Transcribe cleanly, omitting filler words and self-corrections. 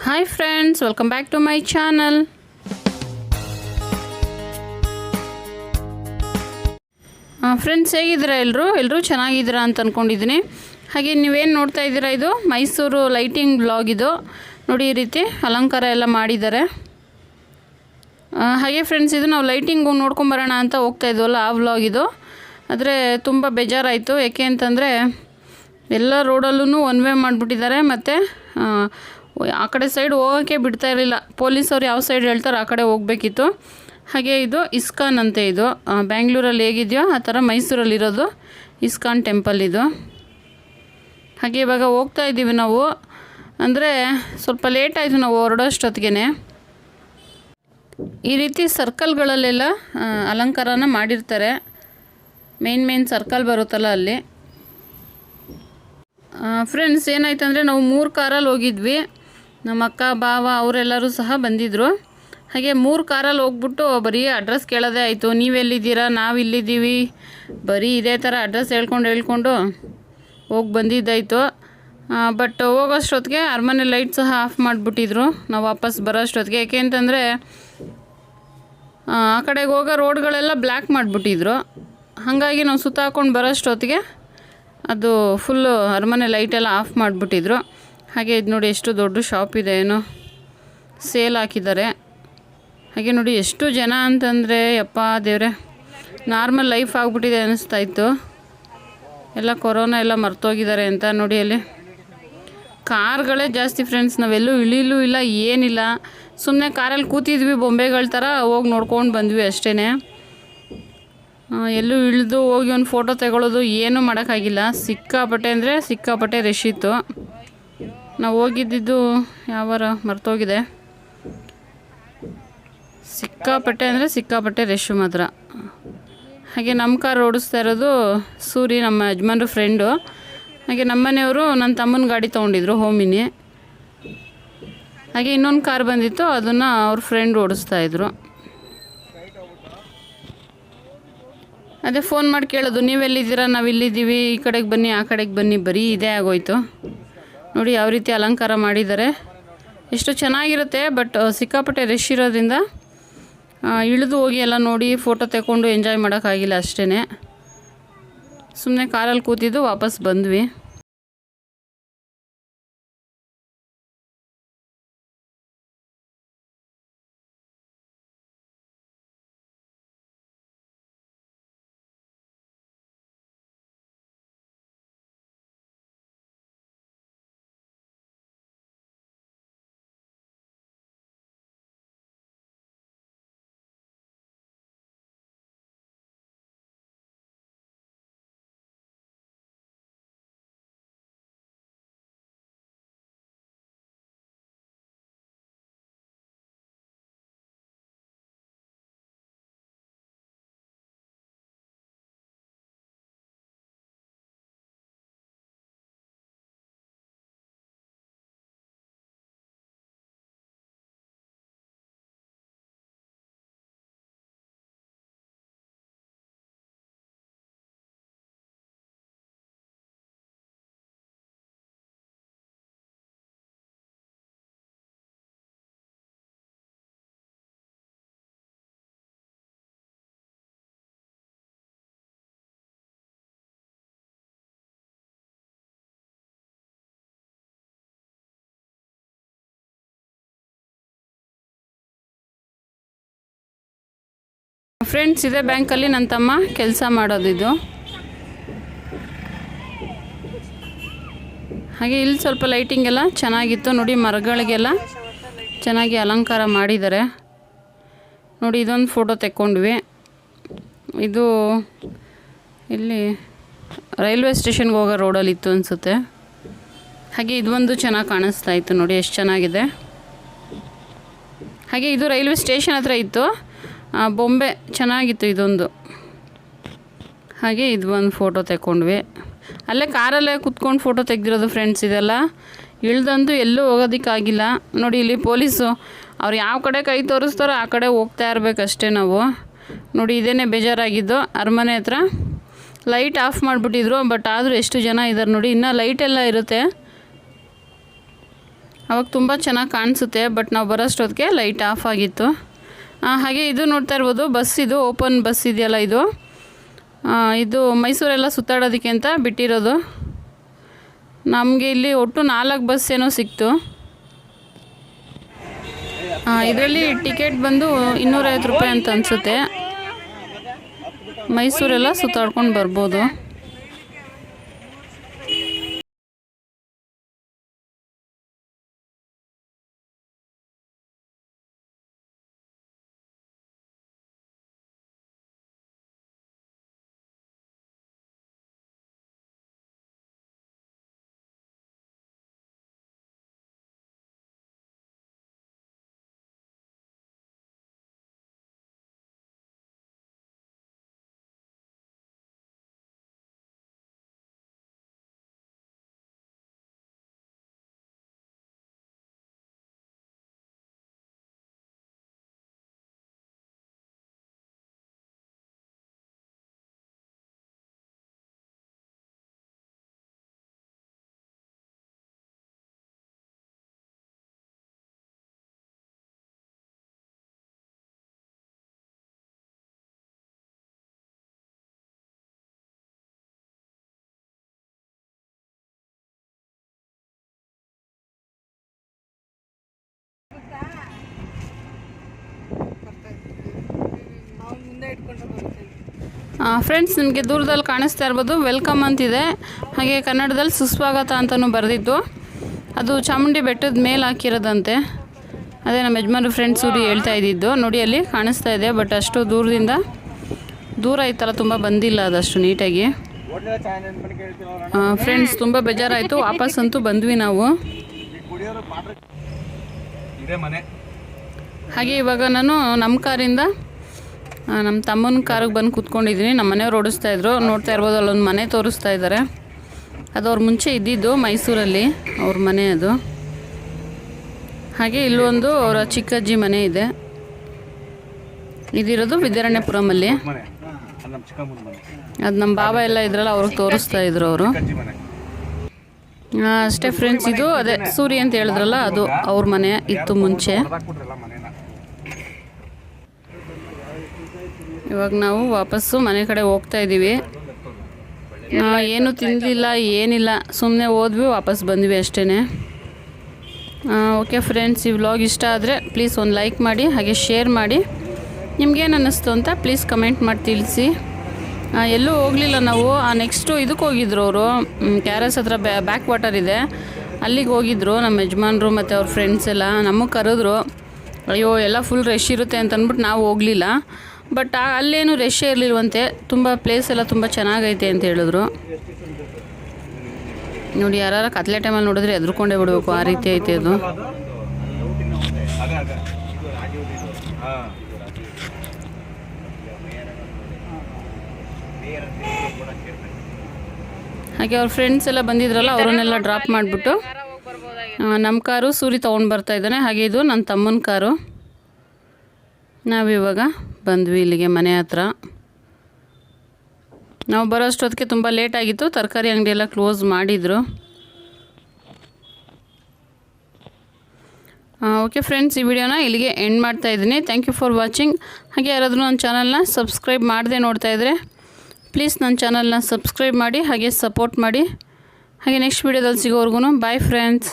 Hi friends, welcome back to my channel. Friends, ಹೇಗಿದ್ದೀರಾ ಎಲ್ಲರೂ ಚೆನ್ನಾಗಿದ್ದೀರಾ ಅಂತ ಅಂದ್ಕೊಂಡಿದ್ದೀನಿ. ಹಾಗೆ ನೀವೇನು ನೋಡ್ತಾ ಇದ್ದೀರಾ, ಇದು ಮೈಸೂರು ಲೈಟಿಂಗ್ ಬ್ಲಾಗ್. ಇದು ನೋಡಿ, ಈ ರೀತಿ ಅಲಂಕಾರ ಎಲ್ಲ ಮಾಡಿದ್ದಾರೆ. ಹಾಗೆ ಫ್ರೆಂಡ್ಸ್, ಇದು ನಾವು ಲೈಟಿಂಗ್ ನೋಡ್ಕೊಂಬರೋಣ ಅಂತ ಹೋಗ್ತಾ ಇದ್ವಲ್ಲ, ಆ ವ್ಲಾಗ್ ಇದು. ಆದರೆ ತುಂಬ ಬೇಜಾರಾಯಿತು. ಯಾಕೆ ಅಂತಂದರೆ ಎಲ್ಲ ರೋಡಲ್ಲೂ ಒನ್ ವೇ ಮಾಡಿಬಿಟ್ಟಿದ್ದಾರೆ. ಮತ್ತು ಆ ಕಡೆ ಸೈಡ್ ಹೋಗೋಕ್ಕೆ ಬಿಡ್ತಾ ಇರಲಿಲ್ಲ. ಪೊಲೀಸವ್ರು ಯಾವ ಸೈಡ್ ಹೇಳ್ತಾರೆ ಆ ಕಡೆ ಹೋಗಬೇಕಿತ್ತು. ಹಾಗೆ ಇದು ಇಸ್ಕಾನ್ ಅಂತೆ. ಇದು ಬ್ಯಾಂಗ್ಳೂರಲ್ಲಿ ಹೇಗಿದೆಯೋ ಆ ಥರ ಮೈಸೂರಲ್ಲಿರೋದು ಇಸ್ಕಾನ್ ಟೆಂಪಲ್ ಇದು. ಹಾಗೆ ಇವಾಗ ಹೋಗ್ತಾ ಇದ್ದೀವಿ ನಾವು. ಅಂದರೆ ಸ್ವಲ್ಪ ಲೇಟ್ ಆಯಿತು ನಾವು ಹೊರಡೋಷ್ಟೊತ್ತಿಗೆ. ಈ ರೀತಿ ಸರ್ಕಲ್ಗಳಲ್ಲೆಲ್ಲ ಅಲಂಕಾರನ ಮಾಡಿರ್ತಾರೆ. ಮೇನ್ ಸರ್ಕಲ್ ಬರುತ್ತಲ್ಲ ಅಲ್ಲಿ. ಫ್ರೆಂಡ್ಸ್, ಏನಾಯ್ತು ಅಂದರೆ ನಾವು 3 ಕಾರಲ್ಲಿ ಹೋಗಿದ್ವಿ. ನಮ್ಮ ಅಕ್ಕ ಬಾವ ಅವರೆಲ್ಲರೂ ಸಹ ಬಂದಿದ್ದರು. ಹಾಗೆ 3 ಕಾರಲ್ಲಿ ಹೋಗ್ಬಿಟ್ಟು ಬರೀ ಅಡ್ರೆಸ್ ಕೇಳೋದೇ ಆಯಿತು. ನೀವೆಲ್ಲಿದ್ದೀರಾ, ನಾವು ಇಲ್ಲಿದ್ದೀವಿ, ಬರೀ ಇದೇ ಥರ ಅಡ್ರೆಸ್ ಹೇಳ್ಕೊಂಡು ಹೋಗಿ ಬಂದಿದ್ದಾಯಿತು. ಬಟ್ ಹೋಗೋಷ್ಟೊತ್ತಿಗೆ ಅರಮನೆ ಲೈಟ್ ಸಹ ಆಫ್ ಮಾಡಿಬಿಟ್ಟಿದ್ರು ನಾವು ವಾಪಸ್ ಬರೋಷ್ಟೊತ್ತಿಗೆ. ಯಾಕೆ ಅಂತಂದರೆ ಆ ಕಡೆಗೆ ಹೋಗೋ ರೋಡ್ಗಳೆಲ್ಲ ಬ್ಲ್ಯಾಕ್ ಮಾಡಿಬಿಟ್ಟಿದ್ರು. ಹಾಗಾಗಿ ನಾವು ಸುತ್ತಾಕೊಂಡು ಬರೋಷ್ಟೊತ್ತಿಗೆ ಅದು ಫುಲ್ಲು ಅರಮನೆ ಲೈಟೆಲ್ಲ ಆಫ್ ಮಾಡಿಬಿಟ್ಟಿದ್ರು. ಹಾಗೆ ಇದು ನೋಡಿ, ಎಷ್ಟು ದೊಡ್ಡ ಶಾಪ್ ಇದೆ, ಏನೋ ಸೇಲ್ ಹಾಕಿದ್ದಾರೆ. ಹಾಗೆ ನೋಡಿ ಎಷ್ಟು ಜನ ಅಂತಂದರೆ ಯಪ್ಪ ದೇವ್ರೆ, ನಾರ್ಮಲ್ ಲೈಫ್ ಆಗಿಬಿಟ್ಟಿದೆ ಅನ್ನಿಸ್ತಾಯಿತ್ತು. ಎಲ್ಲ ಕೊರೋನಾ ಎಲ್ಲ ಮರ್ತೋಗಿದ್ದಾರೆ ಅಂತ. ನೋಡಿ ಅಲ್ಲಿ ಕಾರ್ಗಳೇ ಜಾಸ್ತಿ ಫ್ರೆಂಡ್ಸ್. ನಾವೆಲ್ಲೂ ಇಳಿಲೂ ಇಲ್ಲ, ಏನಿಲ್ಲ, ಸುಮ್ಮನೆ ಕಾರಲ್ಲಿ ಕೂತಿದ್ವಿ ಬೊಂಬೆಗಳ ಥರ. ಹೋಗಿ ನೋಡ್ಕೊಂಡು ಬಂದ್ವಿ ಅಷ್ಟೇ. ಎಲ್ಲೂ ಇಳಿದು ಹೋಗಿ ಒಂದು ಫೋಟೋ ತಗೊಳ್ಳೋದು ಏನೂ ಮಾಡೋಕ್ಕಾಗಿಲ್ಲ. ಸಿಕ್ಕಾಪಟ್ಟೆ ಅಂದರೆ ಸಿಕ್ಕಾಪಟ್ಟೆ ರಶ್ ಇತ್ತು. ನಾವು ಹೋಗಿದ್ದಿದ್ದು ಯಾವಾರ ಮರ್ತೋಗಿದೆ. ಸಿಕ್ಕಾಪಟ್ಟೆ ಅಂದರೆ ಸಿಕ್ಕಾಪಟ್ಟೆ ರಶ್ಶು ಮಾತ್ರ. ಹಾಗೆ ನಮ್ಮ ಕಾರ್ ಓಡಿಸ್ತಾ ಇರೋದು ಸೂರಿ, ನಮ್ಮ ಯಜಮಾನ್ರ ಫ್ರೆಂಡು. ಹಾಗೆ ನಮ್ಮನೆಯವರು ನನ್ನ ತಮ್ಮನ ಗಾಡಿ ತೊಗೊಂಡಿದ್ರು, ಹೋಮಿನಿ. ಹಾಗೆ ಇನ್ನೊಂದು ಕಾರ್ ಬಂದಿತ್ತು, ಅದನ್ನು ಅವ್ರ ಫ್ರೆಂಡ್ ಓಡಿಸ್ತಾಯಿದ್ರು. ಅದೇ ಫೋನ್ ಮಾಡಿ ಕೇಳೋದು, ನೀವೆಲ್ಲಿದ್ದೀರಾ, ನಾವಿಲ್ಲಿದ್ದೀವಿ, ಈ ಕಡೆಗೆ ಬನ್ನಿ, ಆ ಕಡೆಗೆ ಬನ್ನಿ, ಬರೀ ಇದೇ ಆಗೋಯ್ತು. ನೋಡಿ ಯಾವ ರೀತಿ ಅಲಂಕಾರ ಮಾಡಿದ್ದಾರೆ, ಎಷ್ಟು ಚೆನ್ನಾಗಿರುತ್ತೆ. ಬಟ್ ಸಿಕ್ಕಾಪಟ್ಟೆ ರಶ್ ಇರೋದ್ರಿಂದ ಇಳಿದು ಹೋಗಿ ಎಲ್ಲ ನೋಡಿ ಫೋಟೋ ತಗೊಂಡು ಎಂಜಾಯ್ ಮಾಡೋಕ್ಕಾಗಿಲ್ಲ ಅಷ್ಟೇ. ಸುಮ್ಮನೆ ಕಾರಲ್ಲಿ ಕೂತಿದ್ದು ವಾಪಸ್ ಬಂದ್ವಿ. ಫ್ರೆಂಡ್ಸ್, ಇದೇ ಬ್ಯಾಂಕಲ್ಲಿ ನನ್ನ ತಮ್ಮ ಕೆಲಸ ಮಾಡೋದಿದು. ಹಾಗೆ ಇಲ್ಲಿ ಸ್ವಲ್ಪ ಲೈಟಿಂಗ್ ಎಲ್ಲ ಚೆನ್ನಾಗಿತ್ತು. ನೋಡಿ, ಮರಗಳಿಗೆಲ್ಲ ಚೆನ್ನಾಗಿ ಅಲಂಕಾರ ಮಾಡಿದ್ದಾರೆ. ನೋಡಿ, ಇದೊಂದು ಫೋಟೋ ತೆಕ್ಕೊಂಡ್ವಿ. ಇದು ಇಲ್ಲಿ ರೈಲ್ವೆ ಸ್ಟೇಷನ್ಗೆ ಹೋಗೋ ರೋಡಲ್ಲಿ ಇತ್ತು ಅನಿಸುತ್ತೆ. ಹಾಗೆ ಇದೊಂದು ಚೆನ್ನಾಗಿ ಕಾಣಿಸ್ತಾ ಇತ್ತು. ನೋಡಿ ಎಷ್ಟು ಚೆನ್ನಾಗಿದೆ. ಹಾಗೆ ಇದು ರೈಲ್ವೆ ಸ್ಟೇಷನ್ ಹತ್ರ ಇತ್ತು, ಬೊಂಬೆ ಚೆನ್ನಾಗಿತ್ತು ಇದೊಂದು. ಹಾಗೆ ಇದು ಒಂದು ಫೋಟೋ ತೆಕ್ಕೊಂಡ್ವಿ. ಅಲ್ಲೇ ಕಾರಲ್ಲೇ ಕುತ್ಕೊಂಡು ಫೋಟೋ ತೆಗೆದಿರೋದು ಫ್ರೆಂಡ್ಸ್. ಇದೆಲ್ಲ ಇಳ್ದಂತೂ ಎಲ್ಲೂ ಹೋಗೋದಕ್ಕಾಗಿಲ್ಲ. ನೋಡಿ, ಇಲ್ಲಿ ಪೊಲೀಸು ಅವ್ರು ಯಾವ ಕಡೆ ಕೈ ತೋರಿಸ್ತಾರೋ ಆ ಕಡೆ ಹೋಗ್ತಾ ಇರಬೇಕಷ್ಟೇ ನಾವು. ನೋಡಿ, ಇದೇನೇ ಬೇಜಾರಾಗಿದ್ದು. ಅರಮನೆ ಹತ್ರ ಲೈಟ್ ಆಫ್ ಮಾಡಿಬಿಟ್ಟಿದ್ರು. ಬಟ್ ಆದರೂ ಎಷ್ಟು ಜನ ಇದ್ದಾರೆ ನೋಡಿ. ಇನ್ನೂ ಲೈಟೆಲ್ಲ ಇರುತ್ತೆ. ಅವಾಗ ತುಂಬ ಚೆನ್ನಾಗಿ ಕಾಣಿಸುತ್ತೆ. ಬಟ್ ನಾವು ಬರೋಷ್ಟೊತ್ತಿಗೆ ಲೈಟ್ ಆಫ್ ಆಗಿತ್ತು. ಹಾಗೆ ಇದು ನೋಡ್ತಾ ಇರ್ಬೋದು, ಬಸ್ ಇದು ಓಪನ್ ಬಸ್ ಇದೆಯಲ್ಲ, ಇದು ಮೈಸೂರೆಲ್ಲ ಸುತ್ತಾಡೋದಕ್ಕೆ ಅಂತ ಬಿಟ್ಟಿರೋದು. ನಮಗೆ ಇಲ್ಲಿ ಒಟ್ಟು 4 ಬಸ್ ಏನೋ ಸಿಕ್ತು. ಇದರಲ್ಲಿ ಟಿಕೆಟ್ ಬಂದು 250 ರೂಪಾಯಿ ಅಂತ ಅನಿಸುತ್ತೆ. ಮೈಸೂರೆಲ್ಲ ಸುತ್ತಾಡ್ಕೊಂಡು ಬರ್ಬೋದು. ಫ್ರೆಂಡ್ಸ್, ನಿಮಗೆ ದೂರದಲ್ಲಿ ಕಾಣಿಸ್ತಾ ಇರ್ಬೋದು, ವೆಲ್ಕಮ್ ಅಂತಿದೆ. ಹಾಗೆ ಕನ್ನಡದಲ್ಲಿ ಸುಸ್ವಾಗತ ಅಂತಲೂ ಬರೆದಿದ್ದು. ಅದು ಚಾಮುಂಡಿ ಬೆಟ್ಟದ ಮೇಲೆ ಹಾಕಿರೋದಂತೆ. ಅದೇ ನಮ್ಮ ಯಜಮಾನ್ರ ಫ್ರೆಂಡ್ಸ್ ಊರಿ ಹೇಳ್ತಾ ಇದ್ದಿದ್ದು. ನೋಡಿ ಅಲ್ಲಿ ಕಾಣಿಸ್ತಾ ಇದೆ, ಬಟ್ ಅಷ್ಟು ದೂರ ಇತ್ತಲ್ಲ, ತುಂಬ ಬಂದಿಲ್ಲ ಅದಷ್ಟು ನೀಟಾಗಿ. ಫ್ರೆಂಡ್ಸ್, ತುಂಬ ಬೇಜಾರಾಯಿತು. ವಾಪಸ್ಸಂತೂ ಬಂದ್ವಿ ನಾವು. ಹಾಗೆ ಇವಾಗ ನಾನು ನಮ್ಮ ಕಾರಿಂದ ನಮ್ಮ ತಮ್ಮನ ಕಾರಿಗೆ ಬಂದು ಕೂತ್ಕೊಂಡಿದ್ದೀನಿ. ನಮ್ಮ ಮನೆಯವ್ರು ಓಡಿಸ್ತಾಯಿದ್ರು. ನೋಡ್ತಾ ಇರ್ಬೋದು, ಅಲ್ಲೊಂದು ಮನೆ ತೋರಿಸ್ತಾ ಇದ್ದಾರೆ. ಅದು ಅವ್ರ ಮುಂಚೆ ಇದ್ದಿದ್ದು ಮೈಸೂರಲ್ಲಿ, ಅವ್ರ ಮನೆ ಅದು. ಹಾಗೆ ಇಲ್ಲೊಂದು ಅವರ ಚಿಕ್ಕಜ್ಜಿ ಮನೆ ಇದೆ. ಇದಿರೋದು ವಿದ್ಯಾರಣ್ಯಪುರಮಲ್ಲಿ. ಅದು ನಮ್ಮ ಬಾಬಾ ಎಲ್ಲ ಇದ್ರಲ್ಲ, ಅವ್ರಿಗೆ ತೋರಿಸ್ತಾ ಇದ್ರು ಅವರು. ಅಷ್ಟೇ ಫ್ರೆಂಡ್ಸ್, ಇದು ಅದೇ ಸೂರಿ ಅಂತ ಹೇಳಿದ್ರಲ್ಲ, ಅದು ಅವ್ರ ಮನೆ ಇತ್ತು ಮುಂಚೆ. ಇವಾಗ ನಾವು ವಾಪಸ್ಸು ಮನೆ ಕಡೆ ಹೋಗ್ತಾ ಇದ್ದೀವಿ. ಏನು ತಿನ್ನಲಿಲ್ಲ, ಏನಿಲ್ಲ, ಸುಮ್ಮನೆ ಹೋದ್ವಿ, ವಾಪಸ್ ಬಂದ್ವಿ ಅಷ್ಟೇ. ಓಕೆ ಫ್ರೆಂಡ್ಸ್, ಈ ವ್ಲಾಗ್ ಇಷ್ಟ ಆದರೆ ಪ್ಲೀಸ್ ಒಂದು ಲೈಕ್ ಮಾಡಿ, ಹಾಗೆ ಶೇರ್ ಮಾಡಿ. ನಿಮ್ಗೇನು ಅನ್ನಿಸ್ತು ಅಂತ ಪ್ಲೀಸ್ ಕಮೆಂಟ್ ಮಾಡಿ ತಿಳಿಸಿ. ಎಲ್ಲೂ ಹೋಗಲಿಲ್ಲ ನಾವು. ನೆಕ್ಸ್ಟು ಇದಕ್ಕೆ ಹೋಗಿದ್ರು ಅವರು, KRS ಹತ್ರ ಬ್ಯಾಕ್ ವಾಟರ್ ಇದೆ, ಅಲ್ಲಿಗೆ ಹೋಗಿದ್ರು ನಮ್ಮ ಯಜಮಾನ್ರು ಮತ್ತು ಅವ್ರ ಫ್ರೆಂಡ್ಸ್ ಎಲ್ಲ. ನಮಗೆ ಕರೆದ್ರು. ಅಯ್ಯೋ ಎಲ್ಲ ಫುಲ್ ರಶ್ ಇರುತ್ತೆ ಅಂತ ಅಂದ್ಬಿಟ್ಟು ನಾವು ಹೋಗಲಿಲ್ಲ. ಬಟ್ ಅಲ್ಲೇನು ರಶ್ ಇರಲಿಲ್ವಂತೆ. ತುಂಬ ಪ್ಲೇಸ್ ಎಲ್ಲ ತುಂಬ ಚೆನ್ನಾಗೈತೆ ಅಂತ ಹೇಳಿದ್ರು. ನೋಡಿ, ಯಾರು ಕತ್ಲೆ ಟೈಮಲ್ಲಿ ನೋಡಿದ್ರೆ ಎದ್ರುಕೊಂಡೇ ಬಿಡಬೇಕು, ಆ ರೀತಿ ಐತೆ ಅದು. ಹಾಗೆ ಅವ್ರ ಫ್ರೆಂಡ್ಸ್ ಎಲ್ಲ ಬಂದಿದ್ರಲ್ಲ, ಅವ್ರನ್ನೆಲ್ಲ ಡ್ರಾಪ್ ಮಾಡಿಬಿಟ್ಟು ನಮ್ಮ ಕಾರು ಸೂರಿ ತೊಗೊಂಡು ಬರ್ತಾ ಇದ್ದಾನೆ. ಹಾಗೆ ಇದು ನನ್ನ ತಮ್ಮನ ಕಾರು. ನಾವಿವಾಗ ಬಂದ್ವಿ ಇಲ್ಲಿಗೆ ಮನೆ ಹತ್ರ. ನಾವು ಬರೋಷ್ಟೊತ್ತಿಗೆ ತುಂಬ ಲೇಟ್ ಆಗಿತ್ತು. ತರಕಾರಿ ಅಂಗಡಿ ಎಲ್ಲ ಕ್ಲೋಸ್ ಮಾಡಿದರು. ಓಕೆ ಫ್ರೆಂಡ್ಸ್, ಈ ವಿಡಿಯೋನ ಇಲ್ಲಿಗೆ ಎಂಡ್ ಮಾಡ್ತಾ ಇದ್ದೀನಿ. Thank you for watching. ಹಾಗೆ ಯಾರಾದರೂ ನನ್ನ ಚಾನಲ್ನ ಸಬ್ಸ್ಕ್ರೈಬ್ ಮಾಡದೆ ನೋಡ್ತಾ ಇದ್ದರೆ ಪ್ಲೀಸ್ ನನ್ನ ಚಾನಲ್ನ ಸಬ್ಸ್ಕ್ರೈಬ್ ಮಾಡಿ, ಹಾಗೆ ಸಪೋರ್ಟ್ ಮಾಡಿ. ಹಾಗೆ ನೆಕ್ಸ್ಟ್ ವಿಡಿಯೋದಲ್ಲಿ ಸಿಗೋವರೆಗೂ ಬಾಯ್ ಫ್ರೆಂಡ್ಸ್.